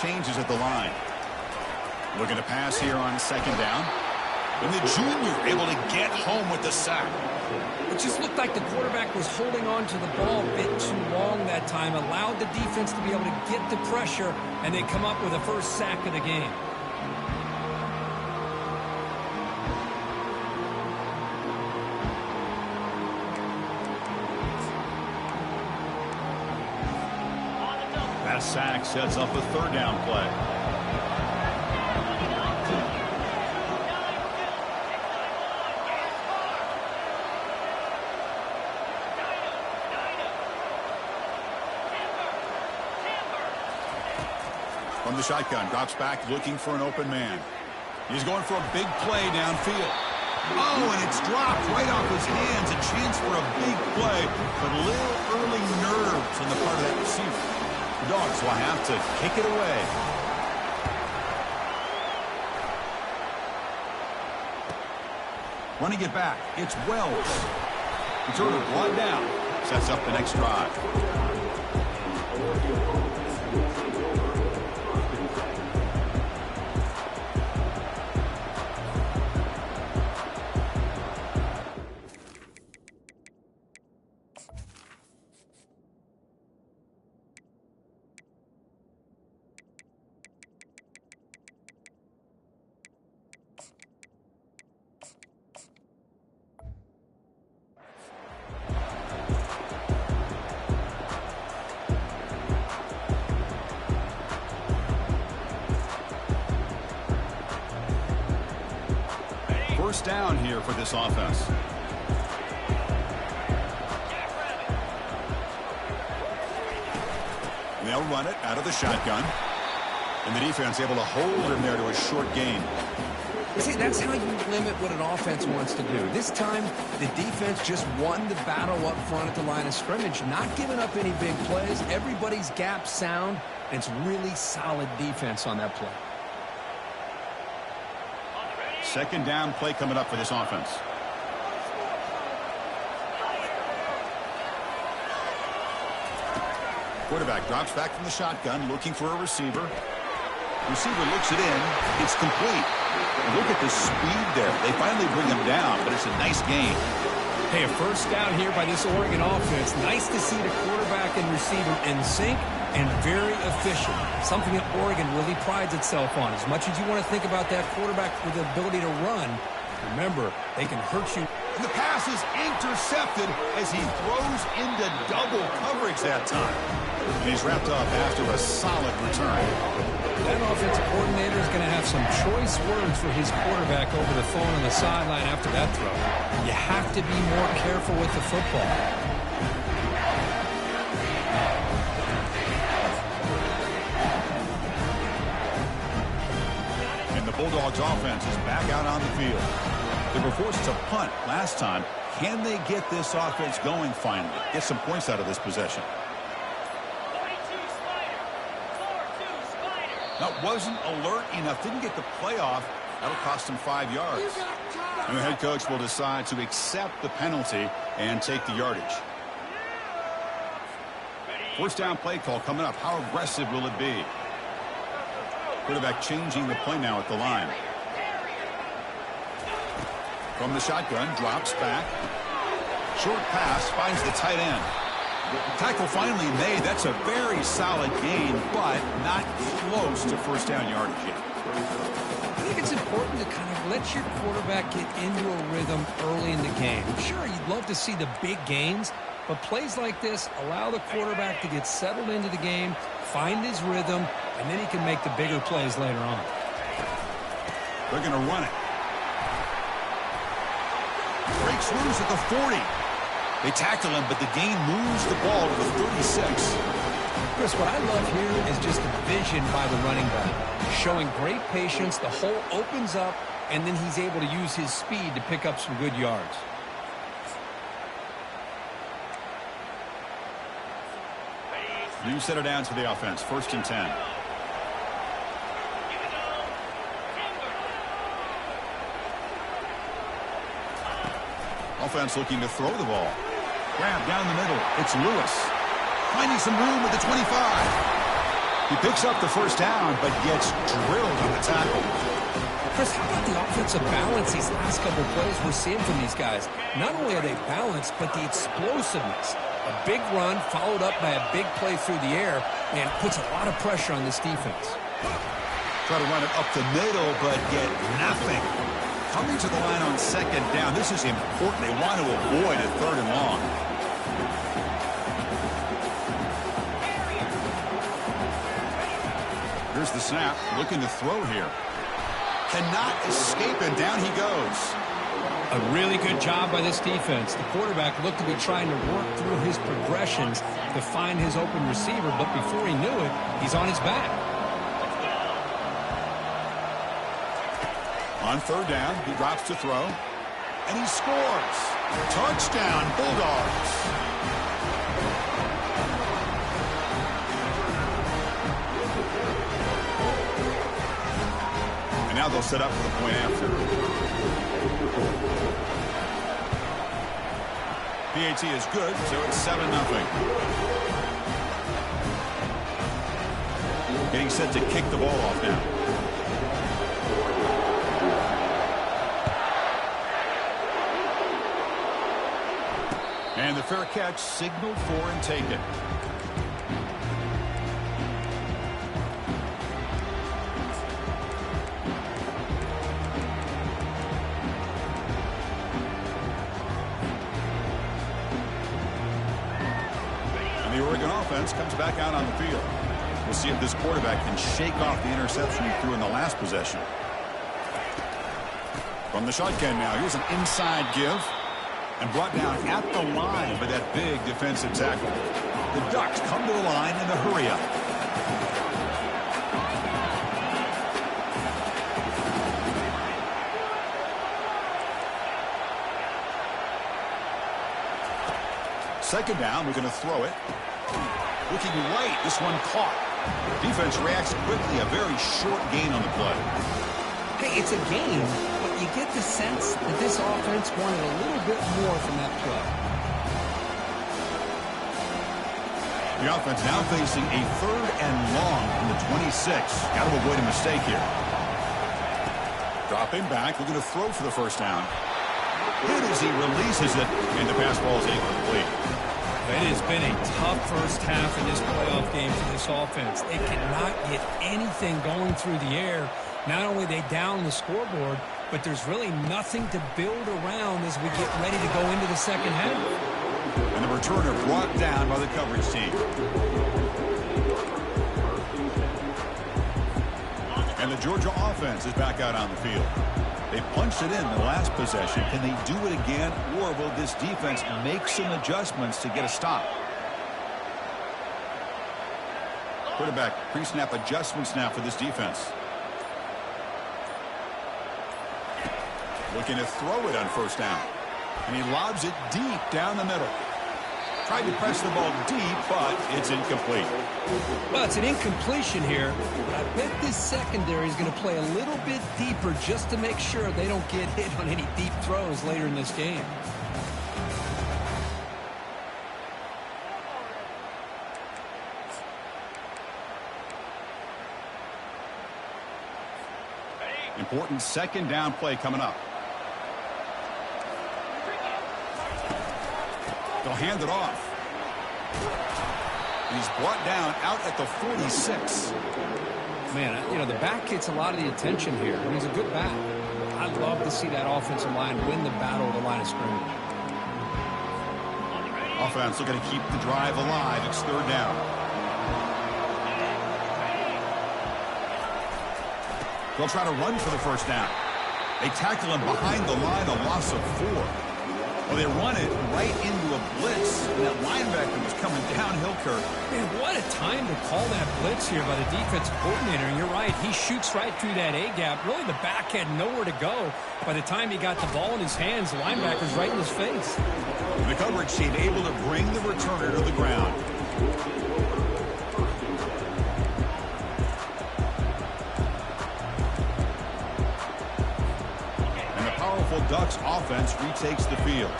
Changes at the line. Looking to pass here on second down. And the junior able to get home with the sack. It just looked like the quarterback was holding on to the ball a bit too long that time, allowed the defense to be able to get the pressure, and they come up with the first sack of the game. That sack sets up a third down play. From the shotgun, drops back looking for an open man. He's going for a big play downfield. Oh, and it's dropped right off his hands. A chance for a big play, but a little early nerves on the part of that receiver. The Dogs will have to kick it away. Running it back, it's Wells. Returner brought down. Sets up the next drive. First down here for this offense. They'll run it out of the shotgun. And the defense able to hold him there to a short gain. See, that's how you limit what an offense wants to do. This time, the defense just won the battle up front at the line of scrimmage, not giving up any big plays. Everybody's gap sound, and it's really solid defense on that play. Second down play coming up for this offense. Quarterback drops back from the shotgun, looking for a receiver. Receiver looks it in. It's complete. And look at the speed there. They finally bring him down, but it's a nice gain. Hey, a first down here by this Oregon offense. Nice to see the quarterback and receiver in sync and very efficient. Something that Oregon really prides itself on. As much as you want to think about that quarterback with the ability to run, remember, they can hurt you. And the pass is intercepted as he throws into double coverage that time. And he's wrapped up after a solid return. That offensive coordinator is going to have some choice words for his quarterback over the phone on the sideline after that throw. You have to be more careful with the football. And the Bulldogs offense is back out on the field. They were forced to punt last time. Can they get this offense going finally? Get some points out of this possession. That wasn't alert enough. Didn't get the playoff. That'll cost him 5 yards. And the head coach will decide to accept the penalty and take the yardage. First down play call coming up. How aggressive will it be? Quarterback changing the play now at the line. From the shotgun, drops back. Short pass, finds the tight end. Tackle finally made. That's a very solid gain, but not close to first down yardage yet. I think it's important to kind of let your quarterback get into a rhythm early in the game. Sure, you'd love to see the big gains, but plays like this allow the quarterback to get settled into the game, find his rhythm, and then he can make the bigger plays later on. They're going to run it. Breaks loose at the 40. They tackle him, but the gain moves the ball to the 36. Chris, what I love here is just the vision by the running back. Showing great patience, the hole opens up, and then he's able to use his speed to pick up some good yards. New set of downs for the offense. 1st and 10. Offense looking to throw the ball. Grab down the middle. It's Lewis. Finding some room at the 25. He picks up the first down, but gets drilled on the tackle. Chris, how about the offensive balance these last couple of plays we're seeing from these guys? Not only are they balanced, but the explosiveness. A big run followed up by a big play through the air, and puts a lot of pressure on this defense. Try to run it up the middle, but get nothing. Coming to the line on second down, this is important. They want to avoid a third and long. Here's the snap, looking to throw here. Cannot escape, and down he goes. A really good job by this defense. The quarterback looked to be trying to work through his progressions to find his open receiver, but before he knew it, he's on his back. On third down, he drops to throw, and he scores. Touchdown, Bulldogs. And now they'll set up for the point after. PAT is good, so it's 7-0. Getting set to kick the ball off now. And the fair catch signaled for and taken. And the Oregon offense comes back out on the field. We'll see if this quarterback can shake off the interception he threw in the last possession. From the shotgun now, here's an inside give. And brought down at the line by that big defensive tackle. The Ducks come to the line in the hurry-up. Second down, we're going to throw it. Looking right, this one caught. Defense reacts quickly, a very short gain on the play. Hey, it's a game, but you get the sense that this offense wanted a little bit more from that play. The offense now facing a third and long from the 26. Got to avoid a mistake here. Dropping back, looking to throw for the first down. Hit as he releases it, and the pass ball is incomplete. It has been a tough first half in this playoff game for this offense. They cannot get anything going through the air. Not only they down the scoreboard, but there's really nothing to build around as we get ready to go into the second half. And the returner brought down by the coverage team. And the Georgia offense is back out on the field. They punched it in the last possession. Can they do it again, or will this defense make some adjustments to get a stop? Quarterback pre-snap adjustments now for this defense. Looking to throw it on first down. And he lobs it deep down the middle. Tried to press the ball deep, but it's incomplete. Well, it's an incompletion here, but I bet this secondary is going to play a little bit deeper just to make sure they don't get hit on any deep throws later in this game. Important second down play coming up. They'll hand it off. He's brought down out at the 46. Man, you know, the back gets a lot of the attention here. I mean, he's a good back. I'd love to see that offensive line win the battle at the line of scrimmage. Offense looking to keep the drive alive. It's third down. They'll try to run for the first down. They tackle him behind the line, a loss of 4. Well, they run it right into a blitz, and that linebacker was coming downhill, Kirk. Man, what a time to call that blitz here by the defensive coordinator. And you're right, he shoots right through that A-gap. Really, the back had nowhere to go. By the time he got the ball in his hands, the linebacker's right in his face. The coverage team able to bring the returner to the ground. Ducks offense retakes the field.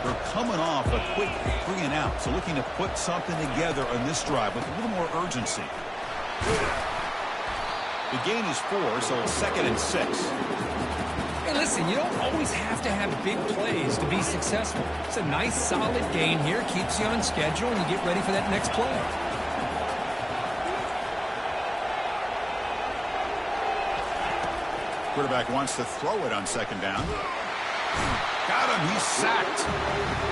They're coming off a quick 3-and-out, so looking to put something together on this drive with a little more urgency. The gain is 4, so it's 2nd and 6. Hey, listen, you don't always have to have big plays to be successful. It's a nice, solid gain here. Keeps you on schedule, and you get ready for that next play. Quarterback wants to throw it on 2nd down. Got him. He's sacked.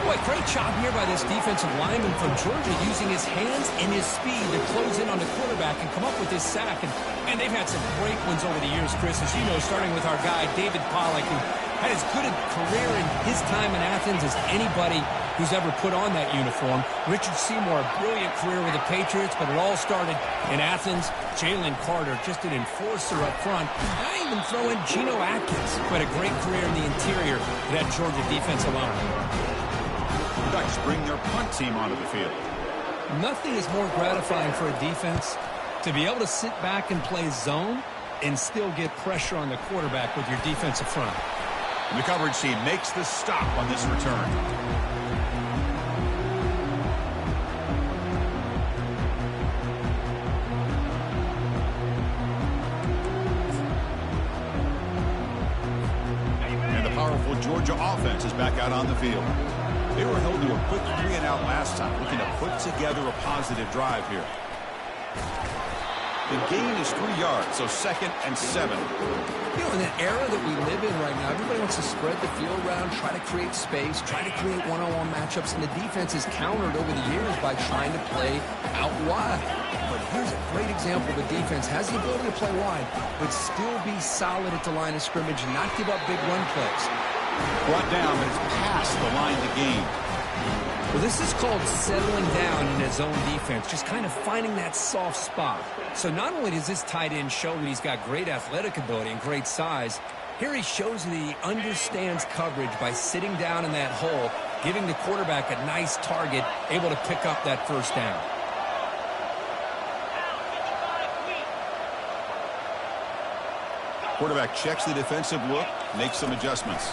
Boy, great job here by this defensive lineman from Georgia using his hands and his speed to close in on the quarterback and come up with this sack. And they've had some great ones over the years, Chris, as you know, starting with our guy, David Pollack, who had as good a career in his time in Athens as anybody who's ever put on that uniform. Richard Seymour, a brilliant career with the Patriots, but it all started in Athens. Jalen Carter, just an enforcer up front. I even throw in Geno Atkins, who had a great career in the interior of that Georgia defensive line. Ducks bring their punt team onto the field. Nothing is more gratifying for a defense to be able to sit back and play zone and still get pressure on the quarterback with your defensive front. And the coverage team makes the stop on this return. Georgia offense is back out on the field. They were held to a quick 3-and-out last time, looking to put together a positive drive here. The gain is 3 yards, so 2nd and 7. You know, in the era that we live in right now, everybody wants to spread the field around, try to create space, try to create one-on-one matchups, and the defense is countered over the years by trying to play out wide. But here's a great example of a defense has the ability to play wide, but still be solid at the line of scrimmage and not give up big run plays. Brought down, but it's past the line to gain. Well, this is called settling down in his own defense, just kind of finding that soft spot. So not only does this tight end show that he's got great athletic ability and great size, here he shows that he understands coverage by sitting down in that hole, giving the quarterback a nice target, able to pick up that first down. Quarterback checks the defensive look, makes some adjustments.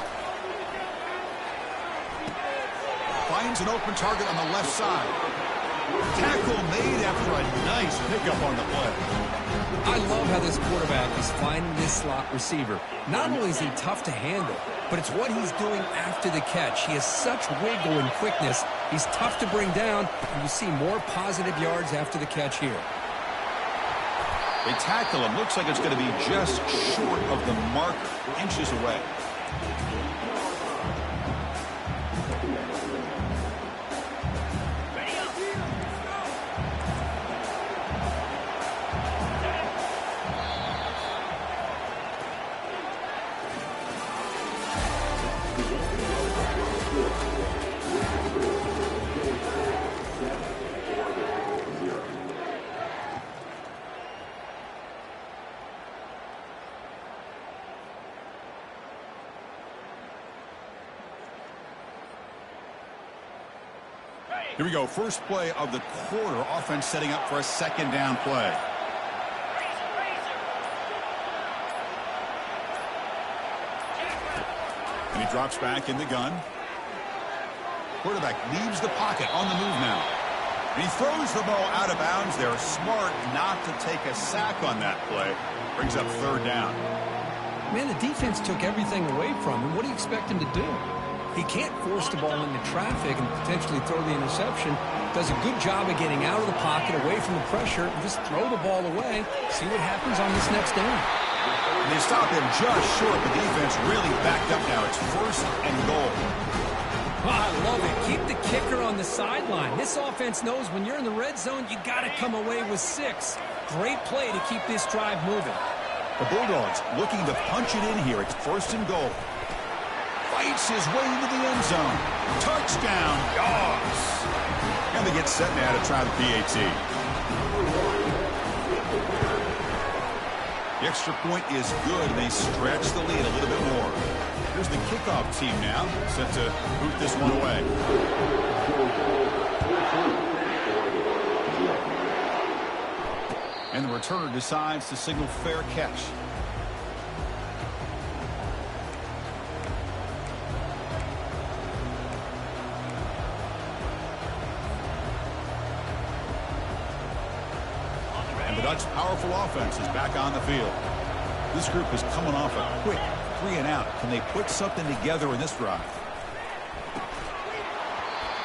Finds an open target on the left side. Tackle made after a nice pickup on the play. I love how this quarterback is finding this slot receiver. Not only is he tough to handle, but it's what he's doing after the catch. He has such wiggle and quickness. He's tough to bring down, and you see more positive yards after the catch here. They tackle him. Looks like it's going to be just short of the marker, inches away. Here we go. First play of the quarter. Offense setting up for a 2nd down play. And he drops back in the gun. Quarterback leaves the pocket on the move now. And he throws the ball out of bounds. They're smart not to take a sack on that play. Brings up 3rd down. Man, the defense took everything away from him. What do you expect him to do? He can't force the ball into traffic and potentially throw the interception. Does a good job of getting out of the pocket, away from the pressure, and just throw the ball away. See what happens on this next down. And they stop him just short. The defense really backed up now. It's 1st and goal. Oh, I love it. Keep the kicker on the sideline. This offense knows when you're in the red zone, you got to come away with 6. Great play to keep this drive moving. The Bulldogs looking to punch it in here. It's 1st and goal. Fights his way into the end zone. Touchdown, Dogs. And they get set now to try the PAT. The extra point is good, and they stretch the lead a little bit more. Here's the kickoff team now, set to boot this one away. And the returner decides to signal fair catch. Powerful powerful offense is back on the field. This group is coming off a quick 3-and-out. Can they put something together in this drive?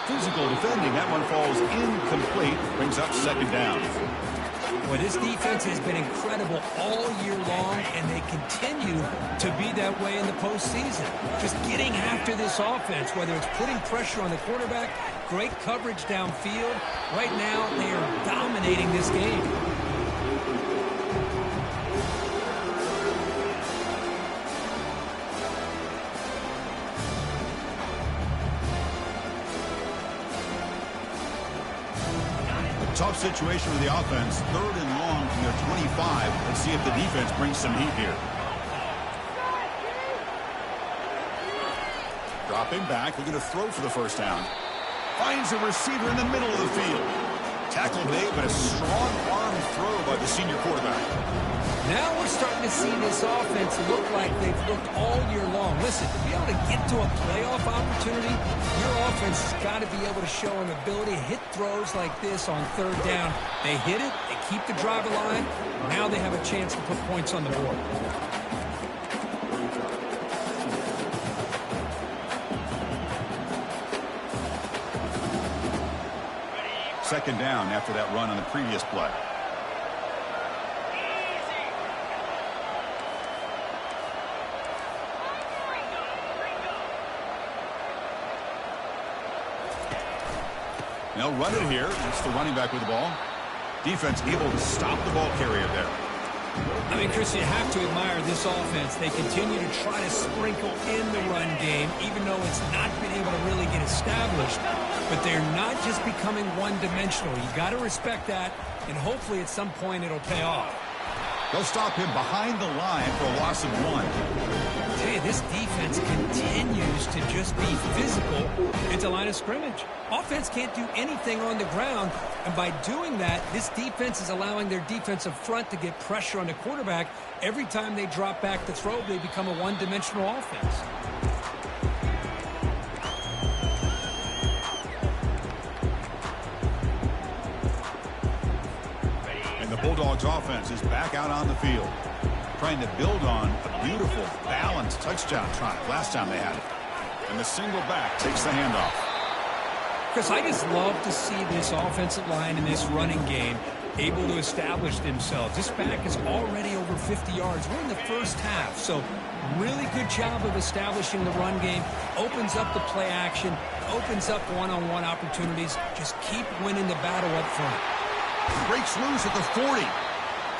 Physical defending. That one falls incomplete. Brings up second down. Well, this defense has been incredible all year long, and they continue to be that way in the postseason. Just getting after this offense, whether it's putting pressure on the quarterback, great coverage downfield. Right now, they are dominating this game. Tough situation for the offense. 3rd and long from their 25. Let's see if the defense brings some heat here. Dropping back, looking to throw for the first down. Finds a receiver in the middle of the field. Tackle made, but a strong arm throw by the senior quarterback. Now we're starting to see this offense look like they've looked all year long. Listen, to be able to get to a playoff opportunity, your offense has got to be able to show an ability to hit throws like this on 3rd down. They hit it, they keep the drive alive. Now they have a chance to put points on the board. Second down after that run on the previous play. They'll run it here. It's the running back with the ball. Defense able to stop the ball carrier there. I mean, Chris, you have to admire this offense. They continue to try to sprinkle in the run game, even though it's not been able to really get established. But they're not just becoming one-dimensional. You got to respect that, and hopefully at some point it'll pay off. They'll stop him behind the line for a loss of 1. Hey, this defense continues to just be physical into line of scrimmage. Offense can't do anything on the ground, and by doing that, this defense is allowing their defensive front to get pressure on the quarterback. Every time they drop back to throw, they become a one-dimensional offense. And the Bulldogs offense is back out on the field, trying to build on a beautiful, balanced touchdown drive last time they had it. And the single back takes the handoff. Chris, I just love to see this offensive line in this running game able to establish themselves. This back is already over 50 yards. We're in the first half, so really good job of establishing the run game. Opens up the play action, opens up one-on-one opportunities. Just keep winning the battle up front. Breaks loose at the 40.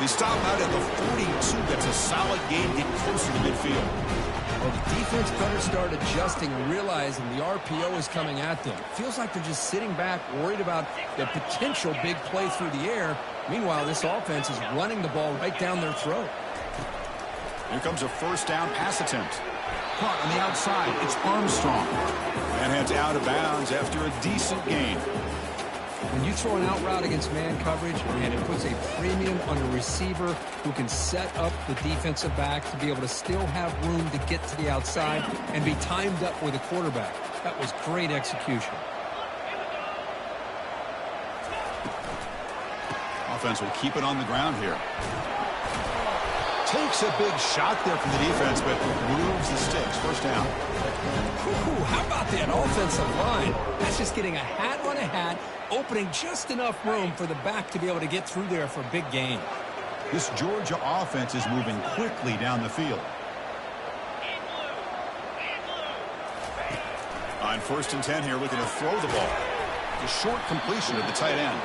They stop out at the 42. That's a solid gain, get closer to midfield. Well, the defense better start adjusting and realizing the RPO is coming at them. Feels like they're just sitting back, worried about the potential big play through the air. Meanwhile, this offense is running the ball right down their throat. Here comes a first down pass attempt. Caught on the outside. It's Armstrong. And heads out of bounds after a decent gain. When you throw an out route against man coverage, and it puts a premium on a receiver who can set up the defensive back to be able to still have room to get to the outside and be timed up with a quarterback. That was great execution. Offense will keep it on the ground here. Takes a big shot there from the defense, but moves the sticks. First down. Ooh, how about that offensive line? That's just getting a hat on a hat, opening just enough room for the back to be able to get through there for a big gain. This Georgia offense is moving quickly down the field. On 1st and 10 here, looking to throw the ball. A short completion of the tight end.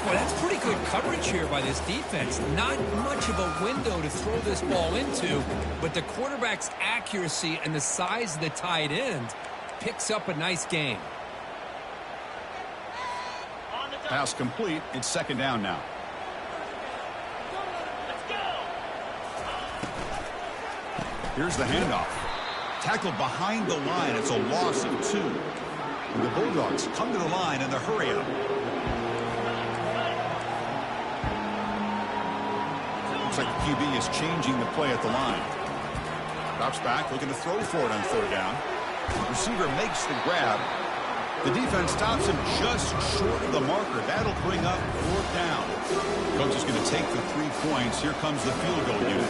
Well, that's pretty good coverage here by this defense. Not much of a window to throw this ball into, but the quarterback's accuracy and the size of the tight end picks up a nice gain. Pass complete. It's 2nd down now. Here's the handoff. Tackled behind the line. It's a loss of 2. And the Bulldogs come to the line in the hurry-up. Looks like the QB is changing the play at the line. Drops back, looking to throw for it on 3rd down. The receiver makes the grab. The defense stops him just short of the marker. That'll bring up 4th down. Coach is going to take the 3 points. Here comes the field goal unit.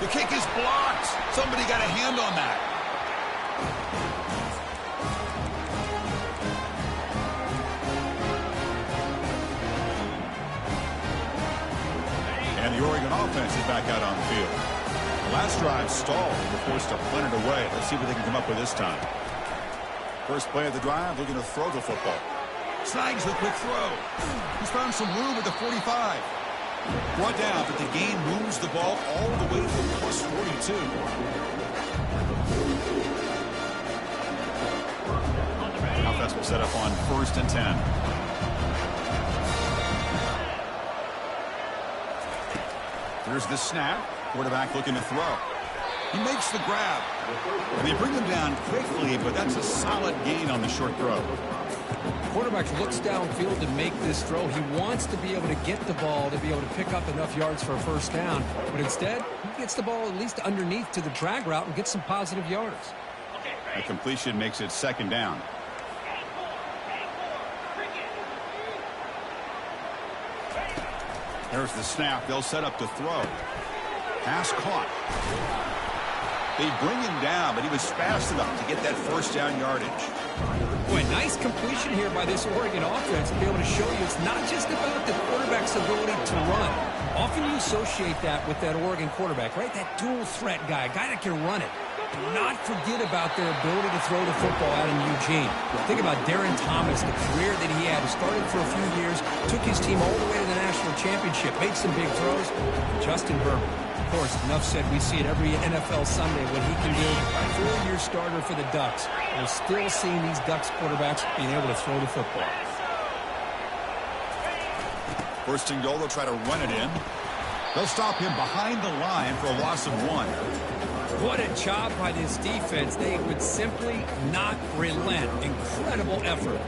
The kick is blocked. Somebody got a hand on that. And the Oregon offense is back out on the field. The last drive stalled. They're forced to punt it away. Let's see what they can come up with this time. First play of the drive, looking to throw the football. Snags the quick throw. He's found some room at the 45. Brought down, but the gain moves the ball all the way to plus 42. Offense will set up on 1st and 10. Here's the snap. Quarterback looking to throw. He makes the grab. And they bring him down quickly, but that's a solid gain on the short throw. Quarterback looks downfield to make this throw. He wants to be able to get the ball to be able to pick up enough yards for a 1st down. But instead, he gets the ball at least underneath to the drag route and gets some positive yards. A completion makes it 2nd down. There's the snap. They'll set up to throw. Pass caught. They bring him down, but he was fast enough to get that 1st down yardage. Boy, nice completion here by this Oregon offense to be able to show you it's not just about the quarterback's ability to run. Often you associate that with that Oregon quarterback, right? That dual threat guy, a guy that can run it. Do not forget about their ability to throw the football out in Eugene. Think about Darren Thomas, the career that he had. He started for a few years, took his team all the way to the national championship, made some big throws. Justin Herbert. Of course, enough said, we see it every NFL Sunday what he can do. 4-year starter for the Ducks. We're still seeing these Ducks quarterbacks being able to throw the football. 1st and goal, they'll try to run it in. They'll stop him behind the line for a loss of 1. What a job by this defense. They would simply not relent. Incredible effort.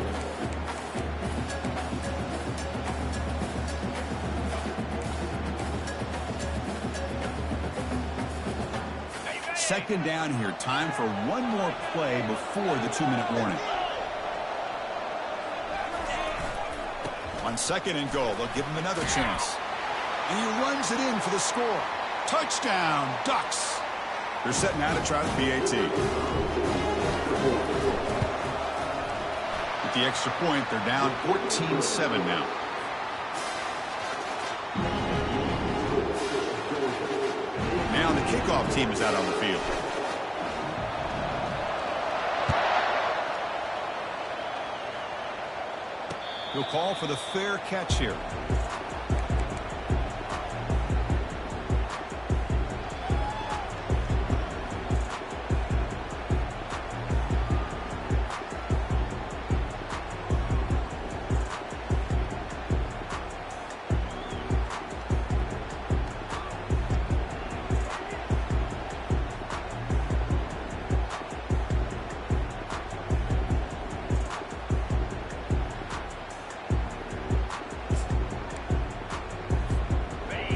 Second down here. Time for one more play before the 2-minute warning. On 2nd and goal, they'll give him another chance. And he runs it in for the score. Touchdown, Ducks. They're setting out to try the PAT. With the extra point, they're down 14-7 now. Now the kickoff team is out on the field. He'll call for the fair catch here.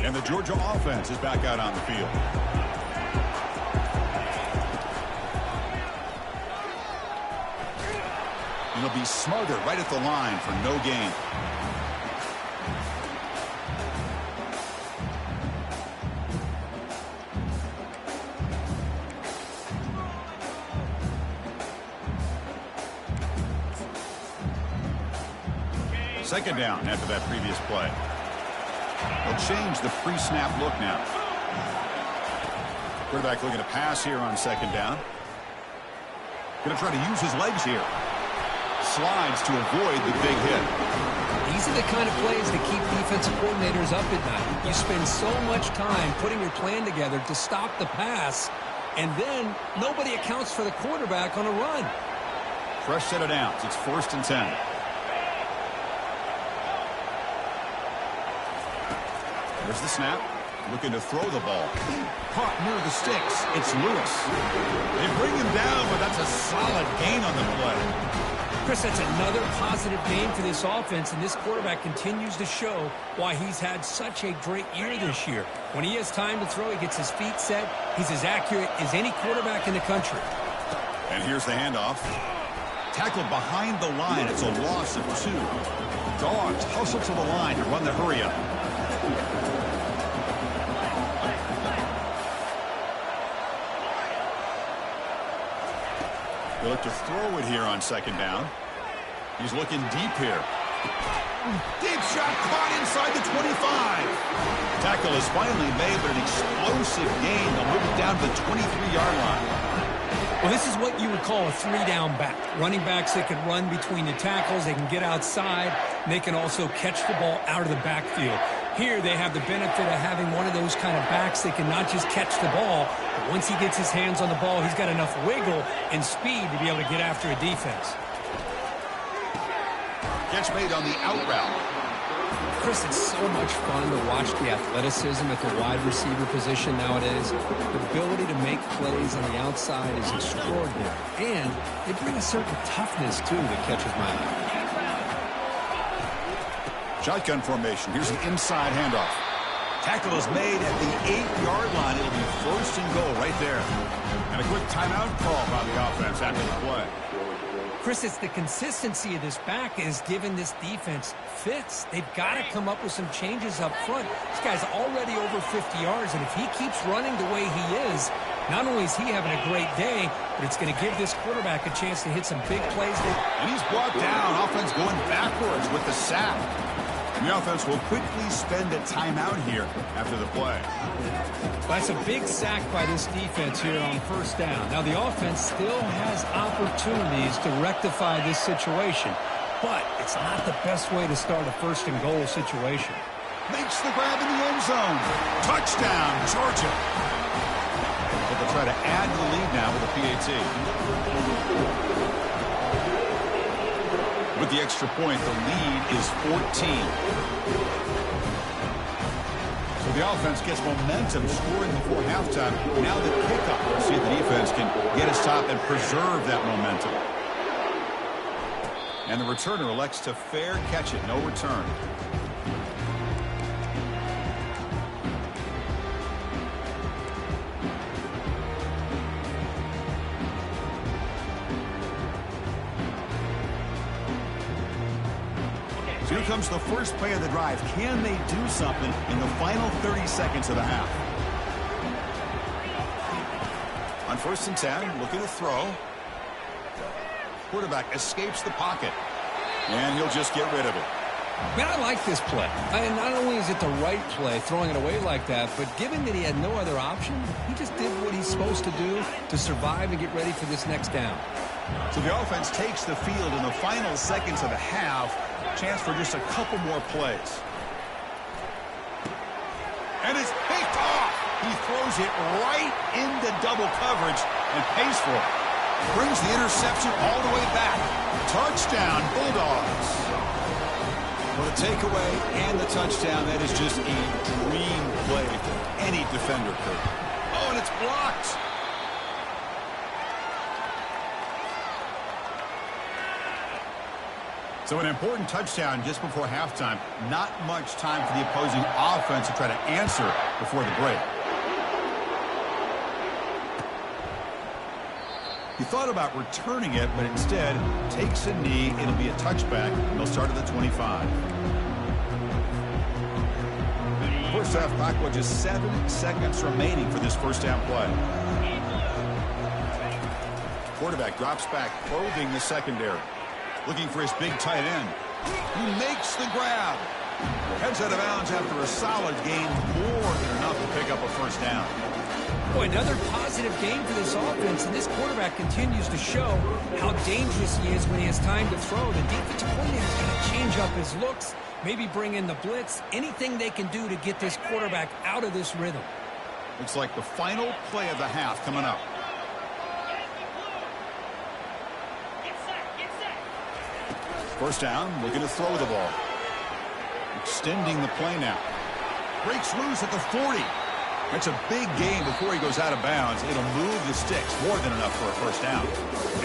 And the Georgia offense is back out on the field. And he'll be smothered right at the line for no gain. Second down after that previous play. They'll change the pre-snap look now. Quarterback looking to pass here on 2nd down. Going to try to use his legs here. Slides to avoid the big hit. These are the kind of plays that keep defensive coordinators up at night. You spend so much time putting your plan together to stop the pass, and then nobody accounts for the quarterback on a run. Fresh set of downs. It's 1st and 10. There's the snap. Looking to throw the ball. Caught near the sticks. It's Lewis. They bring him down, but that's a solid gain on the play. Chris, that's another positive game for this offense, and this quarterback continues to show why he's had such a great year this year. When he has time to throw, he gets his feet set. He's as accurate as any quarterback in the country. And here's the handoff. Tackled behind the line. It's a loss of 2. Dogs hustle to the line to run the hurry up. They look to throw it here on 2nd down. He's looking deep here. Deep shot caught inside the 25. Tackle is finally made, but an explosive gain. They'll move it down to the 23-yard line. Well, this is what you would call a 3-down back. Running backs that can run between the tackles. They can get outside. And they can also catch the ball out of the backfield. Here they have the benefit of having one of those kind of backs that can not just catch the ball, but once he gets his hands on the ball, he's got enough wiggle and speed to be able to get after a defense. Catch made on the out route. Chris, it's so much fun to watch the athleticism at the wide receiver position nowadays. The ability to make plays on the outside is extraordinary. And they bring a certain toughness, too, that catches my eye. Shotgun formation. Here's an inside handoff. Tackle is made at the 8-yard line. It'll be 1st and goal right there. And a quick timeout call by the offense after the play. Chris, it's the consistency of this back is giving this defense fits. They've got to come up with some changes up front. This guy's already over 50 yards, and if he keeps running the way he is, not only is he having a great day, but it's going to give this quarterback a chance to hit some big plays. And he's brought down. Offense going backwards with the sack. And the offense will quickly spend a timeout here after the play. That's a big sack by this defense here on 1st down. Now, the offense still has opportunities to rectify this situation, but it's not the best way to start a 1st and goal situation. Makes the grab in the end zone. Touchdown, Georgia. But they'll try to add to the lead now with a PAT. With the extra point, the lead is 14. So the offense gets momentum scoring before halftime. Now the kickoff. We'll see if the defense can get a stop and preserve that momentum. And the returner elects to fair catch it. No return. So here comes the first play of the drive. Can they do something in the final 30 seconds of the half? On 1st and 10, looking to throw. Quarterback escapes the pocket. And he'll just get rid of it. Man, I like this play. Not only is it the right play, throwing it away like that, but given that he had no other option, he just did what he's supposed to do to survive and get ready for this next down. So the offense takes the field in the final seconds of the half. Chance for just a couple more plays. And it's picked off. He throws it right into double coverage and pays for it. Brings the interception all the way back. Touchdown, Bulldogs. For the takeaway and the touchdown, that is just a dream play for any defender could. Oh, and it's blocked. So an important touchdown just before halftime. Not much time for the opposing offense to try to answer before the break. He thought about returning it, but instead takes a knee. It'll be a touchback, and they'll start at the 25. First half clock with just 7 seconds remaining for this first down play. Quarterback drops back, probing the secondary. Looking for his big tight end. He makes the grab. Heads out of bounds after a solid gain, more than enough to pick up a first down. Boy, another positive game for this offense, and this quarterback continues to show how dangerous he is when he has time to throw. The defensive coordinator's got to change up his looks, maybe bring in the blitz, anything they can do to get this quarterback out of this rhythm. Looks like the final play of the half coming up. First down, looking to throw the ball. Extending the play now. Breaks loose at the 40. That's a big gain before he goes out of bounds. It'll move the sticks, more than enough for a first down.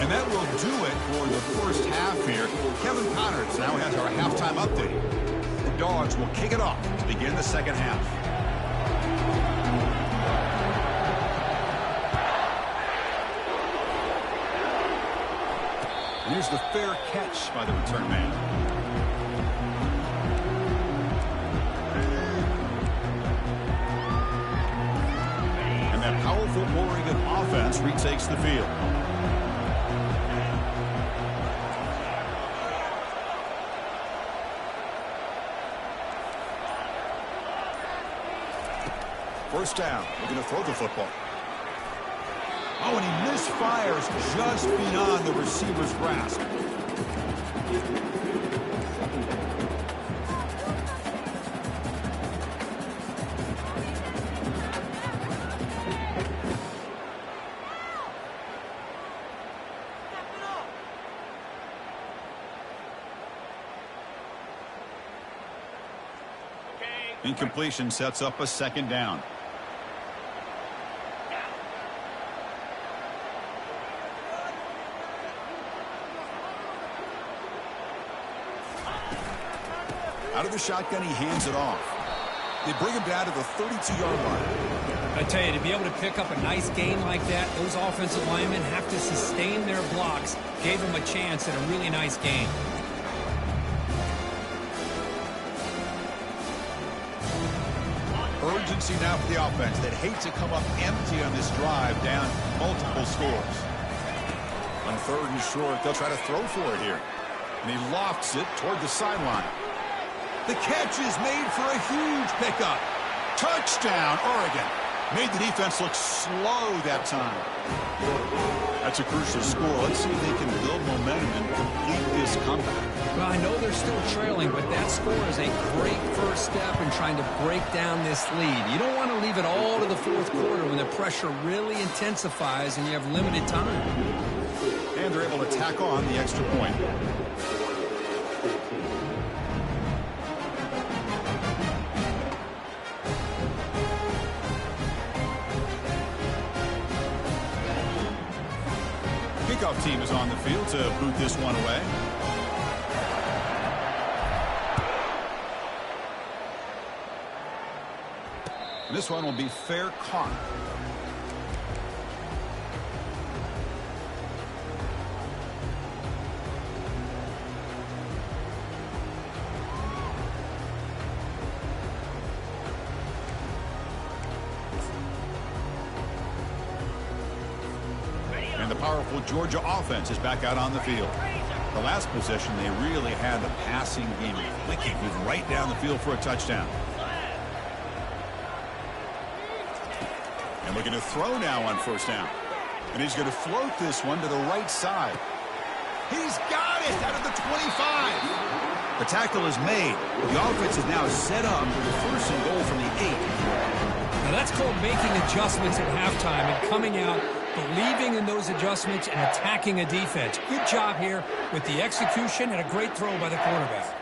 And that will do it for the first half here. Kevin Connors now has our halftime update. The Dogs will kick it off to begin the second half. Here's the fair catch by the return man. And that powerful Oregon offense retakes the field. First down. We're going to throw the football. Oh, and he misfires just beyond the receiver's grasp. Incompletion sets up a second down. Out of the shotgun, he hands it off. They bring him down to the 32-yard line. I tell you, to be able to pick up a nice game like that, those offensive linemen have to sustain their blocks. Gave him a chance at a really nice game. Urgency now for the offense that hates to come up empty on this drive down multiple scores. On third and short, they'll try to throw for it here. And he lofts it toward the sideline. The catch is made for a huge pickup. Touchdown, Oregon. Made the defense look slow that time. That's a crucial score. Let's see if they can build momentum and complete this comeback. Well, I know they're still trailing, but that score is a great first step in trying to break down this lead. You don't want to leave it all to the fourth quarter when the pressure really intensifies and you have limited time. And they're able to tack on the extra point. Kickoff team is on the field to boot this one away. And this one will be fair caught. And the powerful Georgia offense is back out on the field. The last possession, they really had the passing game clicking, moved right down the field for a touchdown. And we're going to throw now on first down. And he's going to float this one to the right side. He's got it out of the 25. The tackle is made. The offense is now set up for the first and goal from the 8. Now that's called making adjustments at halftime and coming out, believing in those adjustments and attacking a defense. Good job here with the execution and a great throw by the quarterback.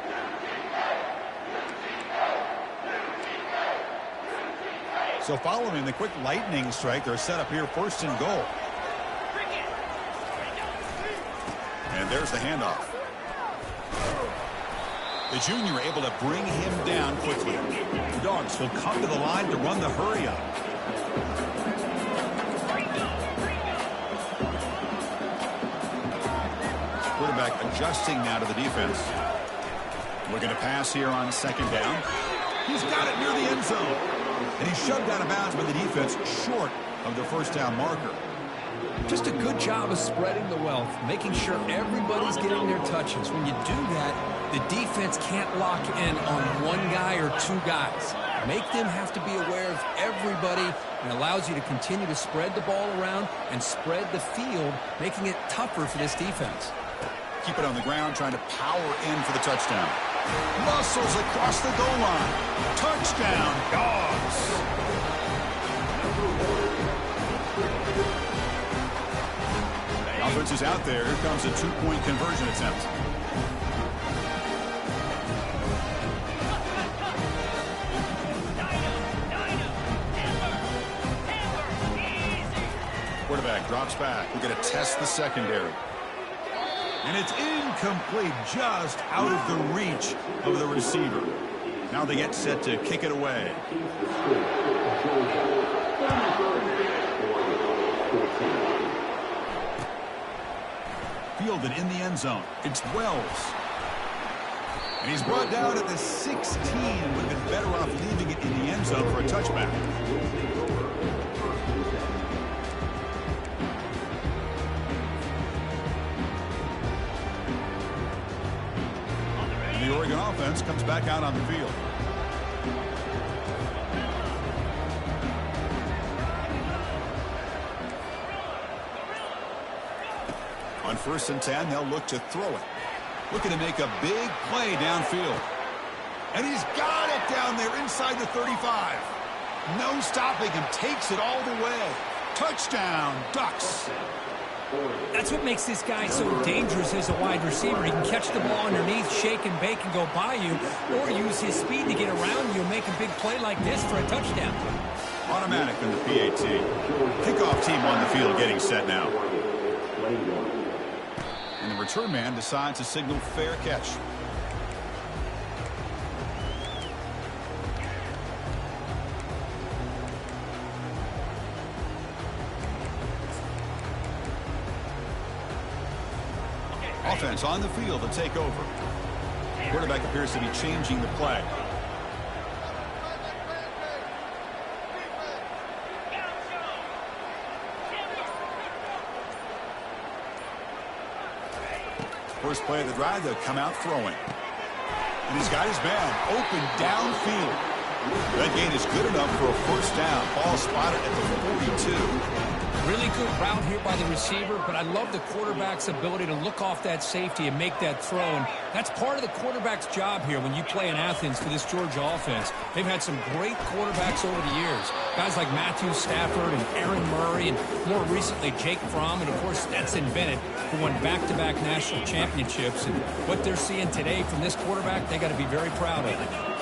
So following the quick lightning strike, they're set up here first and goal. And there's the handoff. The junior able to bring him down quickly. The Dogs will come to the line to run the hurry up. Quarterback adjusting now to the defense. We're going to pass here on second down. He's got it near the end zone. And he's shoved out of bounds by the defense short of the first down marker. Just a good job of spreading the wealth, making sure everybody's getting their touches. When you do that, the defense can't lock in on one guy or two guys. Make them have to be aware of everybody, and allows you to continue to spread the ball around and spread the field, making it tougher for this defense. Keep it on the ground, trying to power in for the touchdown. Muscles across the goal line. Touchdown, Dogs. The offense is out there. Here comes a two-point conversion attempt. Quarterback drops back. We're going to test the secondary. And it's incomplete, just out of the reach of the receiver. Now they get set to kick it away. downfield and in the end zone. It's Wells. And he's brought down at the 16 and would have been better off leaving it in the end zone for a touchback. And the Oregon offense comes back out on the field. On 1st and 10, they'll look to throw it. Looking to make a big play downfield. And he's got it down there inside the 35. No stopping him. Takes it all the way. Touchdown, Ducks. That's what makes this guy so dangerous as a wide receiver. He can catch the ball underneath, shake and bake and go by you, or use his speed to get around you and make a big play like this for a touchdown. Automatic in the PAT. Kickoff team on the field getting set now. And the return man decides to signal fair catch. Offense on the field to take over. Quarterback appears to be changing the play. First play of the drive, they'll come out throwing. And he's got his man open downfield. That gain is good enough for a first down. Ball spotted at the 42. Really good route here by the receiver, but I love the quarterback's ability to look off that safety and make that throw. And that's part of the quarterback's job here when you play in Athens for this Georgia offense. They've had some great quarterbacks over the years. Guys like Matthew Stafford and Aaron Murray and more recently Jake Fromm and, of course, Stetson Bennett, who won back-to-back national championships. And what they're seeing today from this quarterback, they got to be very proud of it.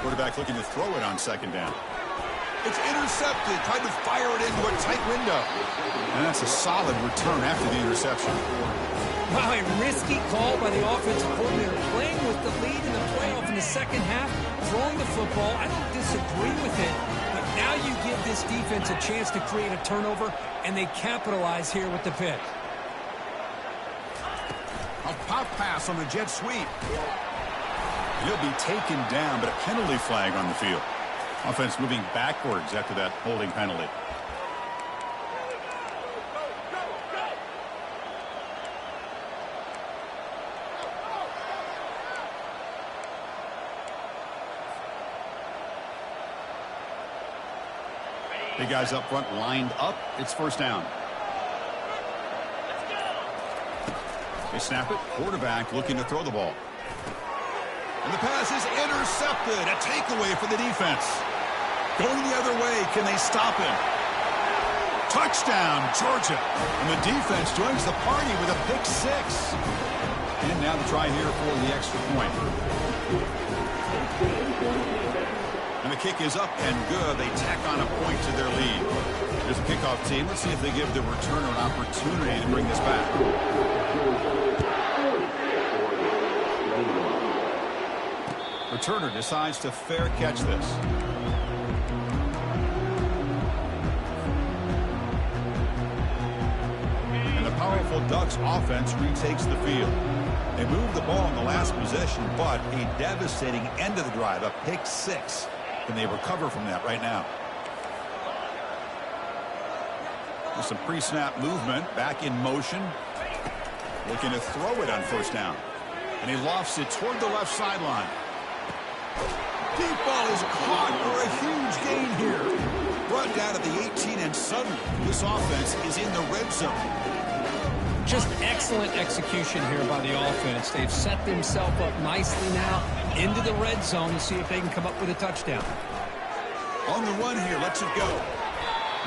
Quarterback looking to throw it on second down. It's intercepted. Tried to fire it into a tight window. And that's a solid return after the interception. Wow, a risky call by the offensive coordinator. Playing with the lead in the playoff in the second half. Throwing the football. I don't disagree with it. But now you give this defense a chance to create a turnover, and they capitalize here with the pick. A pop pass on the jet sweep. He'll be taken down, but a penalty flag on the field. Offense moving backwards after that holding penalty. Big guys up front lined up. It's first down. They snap it. Quarterback looking to throw the ball. And the pass is intercepted. A takeaway for the defense. Going the other way. Can they stop him? Touchdown, Georgia. And the defense joins the party with a pick six. And now the try here for the extra point. And the kick is up and good. They tack on a point to their lead. There's a kickoff team. Let's see if they give the returner an opportunity to bring this back. Returner decides to fair catch this. And the powerful Ducks offense retakes the field. They move the ball in the last possession, but a devastating end of the drive, a pick six. Can they recover from that right now? With some pre-snap movement, back in motion. Looking to throw it on first down. And he lofts it toward the left sideline. Deep ball is caught for a huge gain here. Brought down at the 18, and suddenly this offense is in the red zone. Just excellent execution here by the offense. They've set themselves up nicely now into the red zone to see if they can come up with a touchdown. On the run here, lets it go.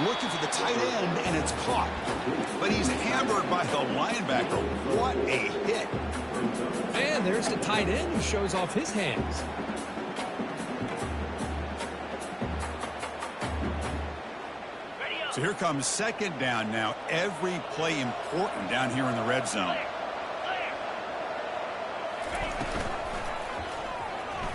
Looking for the tight end, and it's caught. But he's hammered by the linebacker. What a hit. And there's the tight end who shows off his hands. So here comes second down now. Every play important down here in the red zone.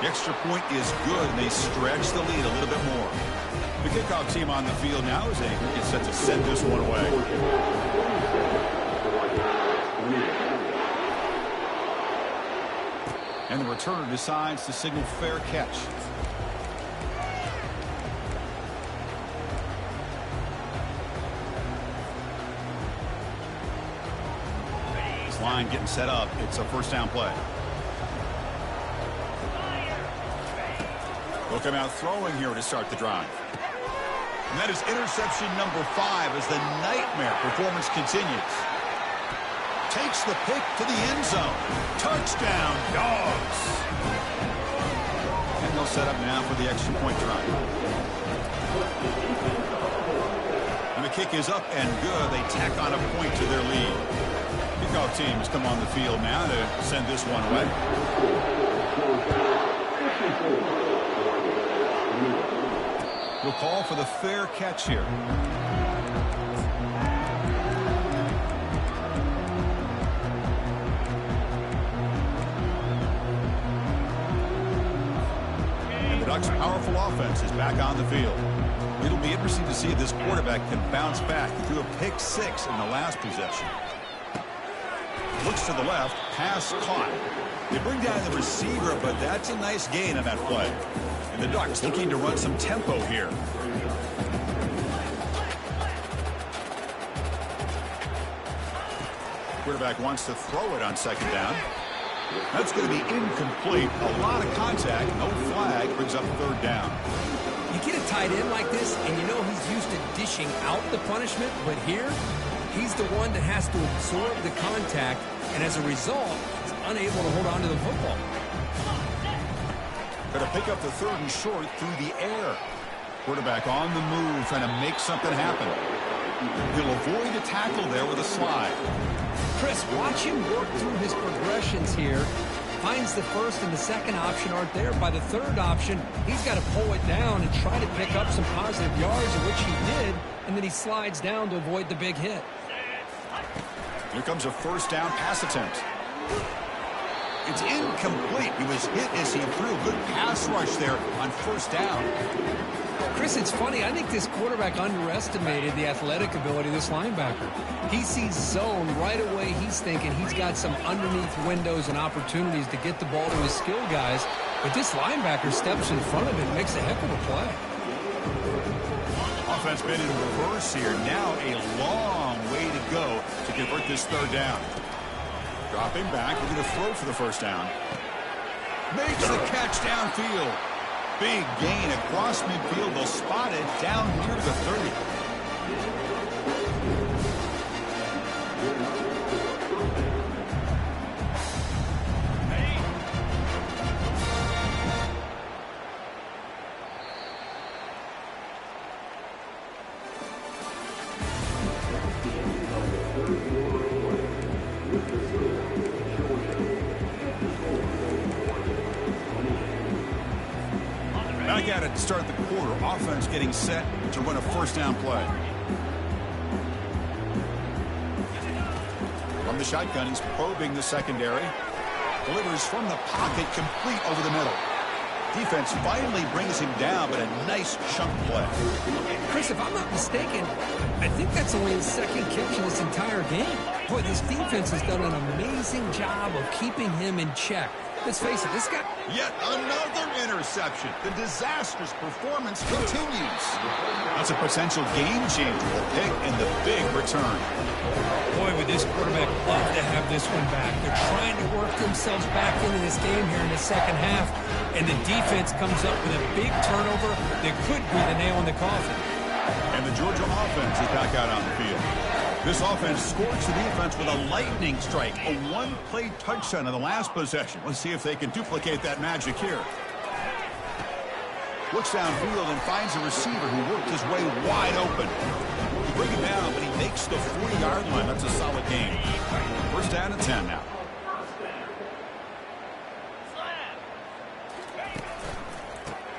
The extra point is good, and they stretch the lead a little bit more. The kickoff team on the field now as they get set to send this one away. And the returner decides to signal fair catch. This line getting set up. It's a first down play. They'll come out throwing here to start the drive. And that is interception number 5 as the nightmare performance continues. Takes the pick to the end zone. Touchdown, Dogs. And they'll set up now for the extra point drive. And the kick is up and good. They tack on a point to their lead. Kickoff team has come on the field now to send this one away. We'll call for the fair catch here. And the Ducks' powerful offense is back on the field. It'll be interesting to see if this quarterback can bounce back. He threw a pick 6 in the last possession. Looks to the left, pass caught. They bring down the receiver, but that's a nice gain on that play. And the Ducks looking to run some tempo here. Quarterback wants to throw it on second down. That's going to be incomplete. A lot of contact, no flag, brings up third down. You get a tight end like this, and you know he's used to dishing out the punishment, but here, he's the one that has to absorb the contact, and as a result, he's unable to hold on to the football. Going to pick up the third and short through the air. Quarterback on the move, trying to make something happen. He'll avoid a tackle there with a slide. Chris, watch him work through his progressions here. Finds the first and the second option aren't there. By the third option, he's got to pull it down and try to pick up some positive yards, of which he did, and then he slides down to avoid the big hit. Here comes a first down pass attempt. It's incomplete. He was hit as he threw a good pass rush there on first down. Chris, it's funny. I think this quarterback underestimated the athletic ability of this linebacker. He sees zone right away. He's thinking he's got some underneath windows and opportunities to get the ball to his skill guys. But this linebacker steps in front of him and makes a heck of a play. Offense been in reverse here. Now a long way to go to convert this third down. Dropping back, looking to throw for the first down. Makes the catch downfield. Big gain across midfield. They'll spot it down near the 30. Back at it to start the quarter. Offense getting set to run a first down play. From the shotgun, he's probing the secondary. Delivers from the pocket, complete over the middle. Defense finally brings him down, but a nice chunk play. Chris, if I'm not mistaken, I think that's only his second catch in this entire game. Boy, this defense has done an amazing job of keeping him in check. Let's face it, this guy... Yet another interception. The disastrous performance continues. That's a potential game changer. The pick and the big return. Boy, would this quarterback love to have this one back. They're trying to work themselves back into this game here in the second half, and the defense comes up with a big turnover that could be the nail in the coffin. And the Georgia offense is back out on the field. This offense scorched the defense with a lightning strike. A one-play touchdown in the last possession. Let's see if they can duplicate that magic here. Looks downfield and finds a receiver who worked his way wide open. He brings him down, but he makes the 40-yard line. That's a solid game. First down and 10 now.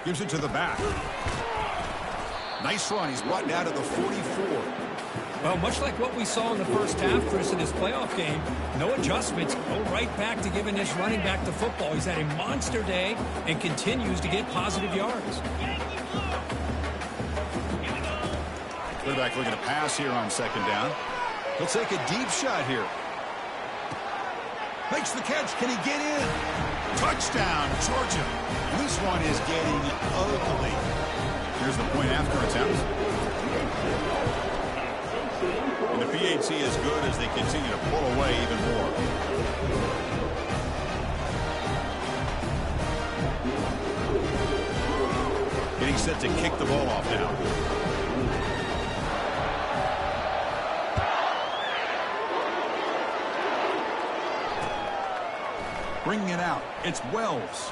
Gives it to the back. Nice run. He's brought down to the 44. Well, much like what we saw in the first half, Chris, in this playoff game, no adjustments. Go right back to giving this running back the football. He's had a monster day and continues to get positive yards. Quarterback looking to pass here on second down. He'll take a deep shot here. Makes the catch. Can he get in? Touchdown, Georgia. This one is getting ugly. Here's the point after attempt. And the PAT is good as they continue to pull away even more. Getting set to kick the ball off now. Bringing it out. It's Wells.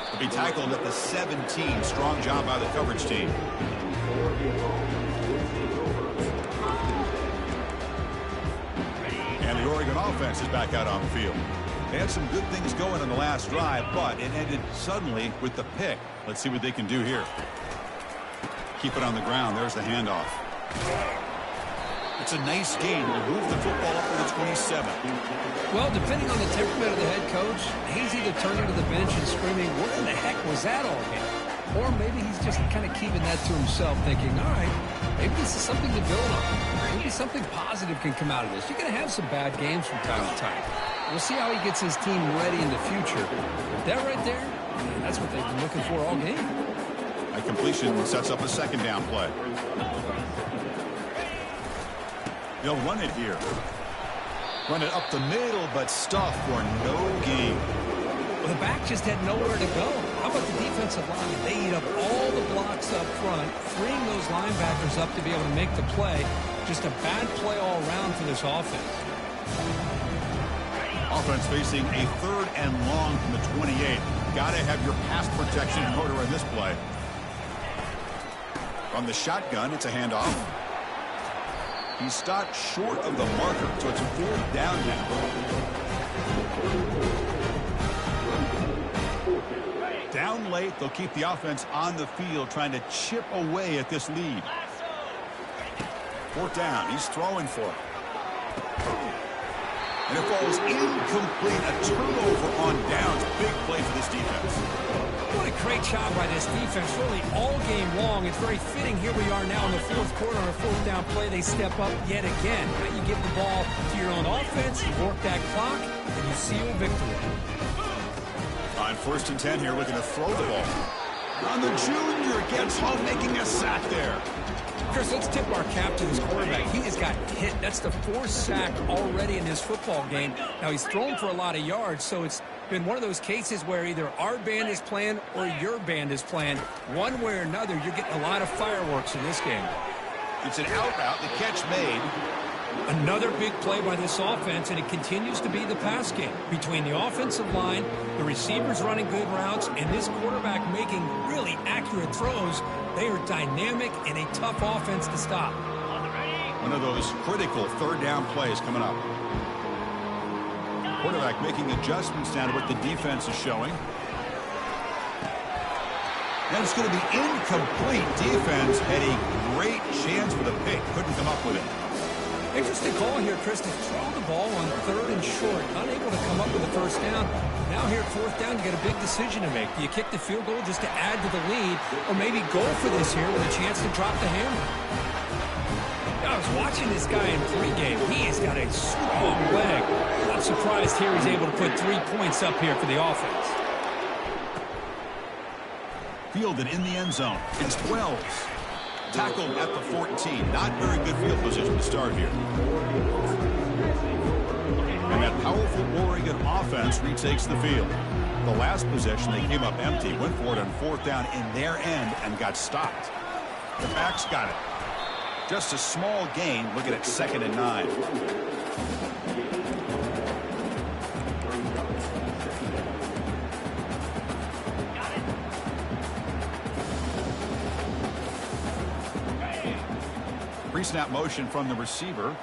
He'll be tackled at the 17. Strong job by the coverage team. And the Oregon offense is back out on the field. They had some good things going in the last drive, but it ended suddenly with the pick. Let's see what they can do here. Keep it on the ground. There's the handoff. It's a nice game. We'll move the football up to the 27. Well, depending on the temperament of the head coach, he's either turning to the bench and screaming, what in the heck was that all game? Or maybe he's just kind of keeping that to himself, thinking, all right, maybe this is something to build on. Maybe something positive can come out of this. You're going to have some bad games from time to time. We'll see how he gets his team ready in the future. That right there, man, that's what they've been looking for all game. A completion sets up a second down play. They'll run it here. Run it up the middle, but stuff for no gain. Well, the back just had nowhere to go. How about the defensive line? They eat up all the blocks up front, freeing those linebackers up to be able to make the play. Just a bad play all around for this offense. Offense facing a 3rd and long from the 28. Got to have your pass protection in order in this play. From the shotgun, it's a handoff. He stopped short of the marker, so it's a 4th down now. Down late, they'll keep the offense on the field, trying to chip away at this lead. 4th down, he's throwing for it. And it falls incomplete. A turnover on downs. Big play for this defense. What a great job by this defense, really all game long. It's very fitting. Here we are now in the 4th quarter on a 4th down play. They step up yet again. Now you give the ball to your own offense, you work that clock, and you seal victory. On 1st and 10 here, looking to throw the ball. On the junior, gets home, making a sack there. Chris, let's tip our cap to this quarterback. He has got hit. That's the 4th sack already in this football game. Now, he's thrown for a lot of yards, so it's been one of those cases where either our band is playing or your band is playing. One way or another, you're getting a lot of fireworks in this game. It's an out-out, the catch made. Another big play by this offense, and it continues to be the pass game. Between the offensive line, the receivers running good routes, and this quarterback making really accurate throws, they are dynamic and a tough offense to stop. One of those critical 3rd down plays coming up. Quarterback making adjustments down to what the defense is showing. And it's going to be incomplete. Defense had a great chance for the pick. Couldn't come up with it. Interesting call here, Chris, to throw the ball on 3rd and short. Unable to come up with a 1st down. Now here at 4th down, you got a big decision to make. Do you kick the field goal just to add to the lead, or maybe go for this here with a chance to drop the hammer? I was watching this guy in pregame. He has got a strong leg. I'm surprised here he's able to put 3 points up here for the offense. Fielded in the end zone. It's Wells. Tackled at the 14. Not very good field position to start here. And that powerful Oregon offense retakes the field. The last possession, they came up empty, went for it on 4th down in their end and got stopped. The backs got it. Just a small gain. Looking at 2nd and 9. Pre-snap motion from the receiver.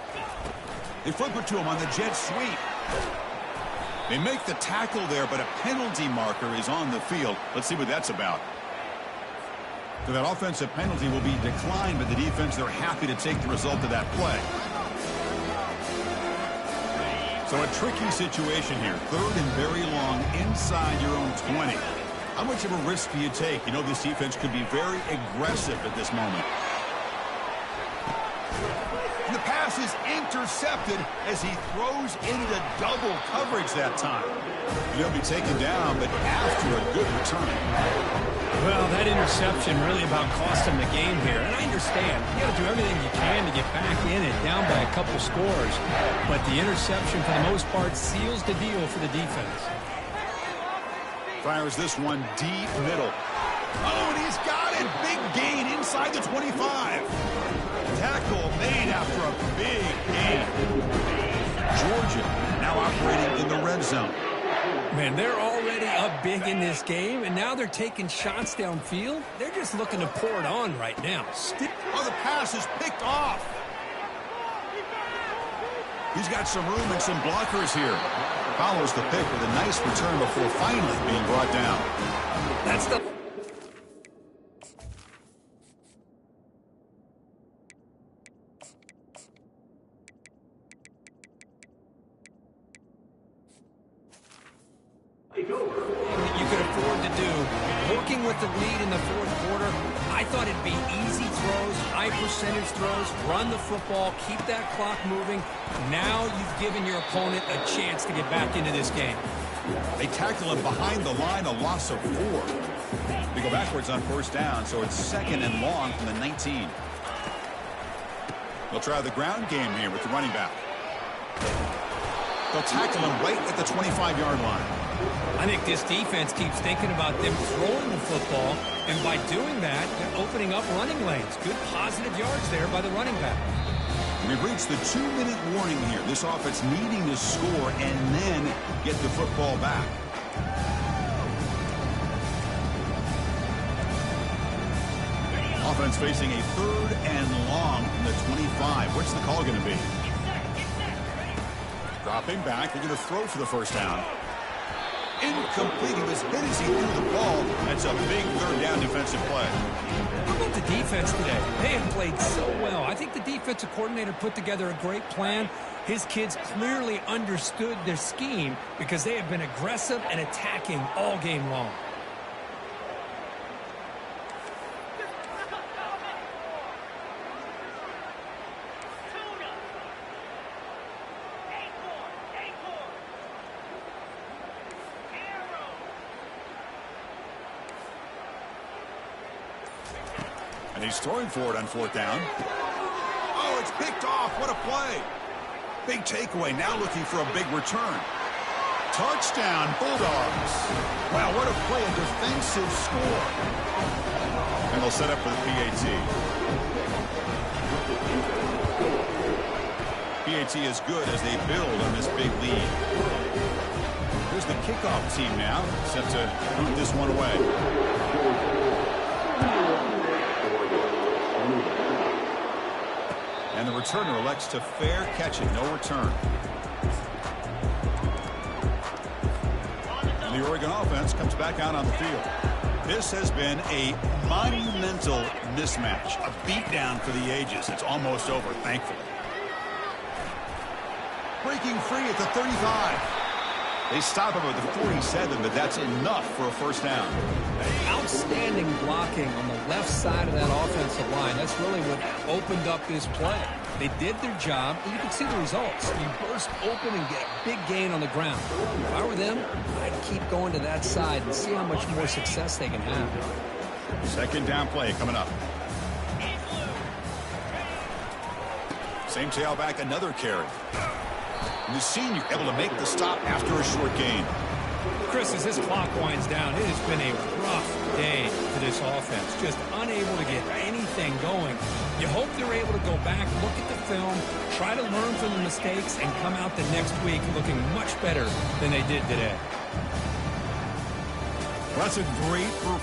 They flip it to him on the jet sweep. They make the tackle there, but a penalty marker is on the field. Let's see what that's about. So that offensive penalty will be declined by the defense. They're happy to take the result of that play. So a tricky situation here. 3rd and very long inside your own 20. How much of a risk do you take? You know this defense could be very aggressive at this moment. And the pass is intercepted as he throws into double coverage that time. He'll be taken down, but after a good return. Well, that interception really about cost him the game here. And I understand. You got to do everything you can to get back in it, down by a couple scores. But the interception, for the most part, seals the deal for the defense. Fires this one deep middle. Oh, and he's got it. Big gain inside the 25. Tackle made after a big gain. Georgia now operating in the red zone. Man, they're already up big in this game, and now they're taking shots downfield. They're just looking to pour it on right now. Oh, the pass is picked off. He's got some room and some blockers here. Follows the pick with a nice return before finally being brought down. That's the... you could afford to do. Working with the lead in the 4th quarter, I thought it'd be easy throws, high percentage throws, run the football, keep that clock moving. Now you've given your opponent a chance to get back into this game. They tackle him behind the line, a loss of 4. They go backwards on 1st down, so it's 2nd and long from the 19. They'll try the ground game here with the running back. They'll tackle him right at the 25-yard line. I think this defense keeps thinking about them throwing the football, and by doing that, they're opening up running lanes. Good positive yards there by the running back. We've reached the 2-minute warning here. This offense needing to score and then get the football back. Offense facing a 3rd and long from the 25. What's the call going to be? Dropping back. They're going to throw for the 1st down. Incomplete. He was hit as he threw the ball. That's a big 3rd down defensive play. How about the defense today? They have played so well. I think the defensive coordinator put together a great plan. His kids clearly understood their scheme because they have been aggressive and attacking all game long. And he's throwing for it on 4th down. Oh, it's picked off. What a play. Big takeaway. Now looking for a big return. Touchdown, Bulldogs. Wow, what a play. A defensive score. And they'll set up for the PAT. PAT is good as they build on this big lead. Here's the kickoff team now, set to boot this one away. And the returner elects to fair catch it, no return. And the Oregon offense comes back out on the field. This has been a monumental mismatch, a beatdown for the ages. It's almost over, thankfully. Breaking free at the 35. They stop him at the 47, but that's enough for a 1st down. Outstanding blocking on the left side of that offensive line. That's really what opened up this play. They did their job, and you can see the results. You burst open and get a big gain on the ground. If I were them, I'd keep going to that side and see how much more success they can have. 2nd down play coming up. Same tailback, another carry. And the senior able to make the stop after a short gain. Chris, as this clock winds down, it has been a rough day for this offense. Just unable to get anything going. You hope they're able to go back, look at the film, try to learn from the mistakes, and come out the next week looking much better than they did today. Well, that's a great performance.